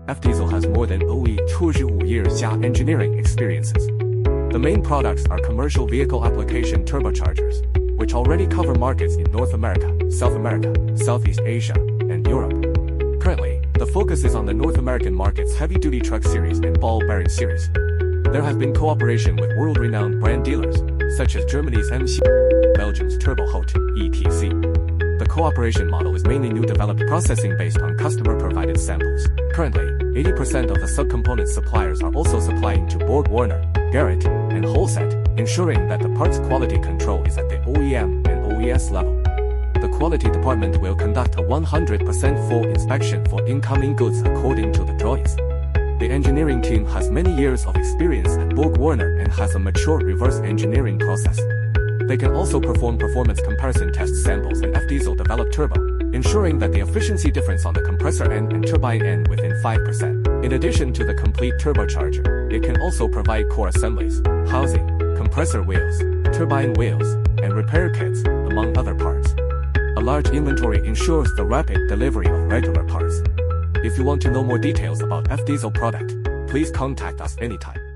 F-Diesel has more than 25 years engineering experiences. The main products are commercial vehicle application turbochargers, which already cover markets in North America, South America, Southeast Asia, and Europe. Currently, the focus is on the North American market's heavy-duty truck series and ball bearing series. There has been cooperation with world-renowned brand dealers, such as Germany's MC, Belgium's TurboHot, etc. The cooperation model is mainly new developed processing based on customer-provided samples. Currently, 80% of the subcomponent suppliers are also supplying to Borg-Warner, Garrett, and Holset, ensuring that the parts quality control is at the OEM and OES level. The quality department will conduct a 100% full inspection for incoming goods according to the drawings. The engineering team has many years of experience at Borg-Warner and has a mature reverse engineering process. They can also perform performance comparison test samples and F-Diesel developed turbo, ensuring that the efficiency difference on the compressor end and turbine end within 5%. In addition to the complete turbocharger, it can also provide core assemblies, housing, compressor wheels, turbine wheels, and repair kits, among other parts. A large inventory ensures the rapid delivery of regular parts. If you want to know more details about F-Diesel product, please contact us anytime.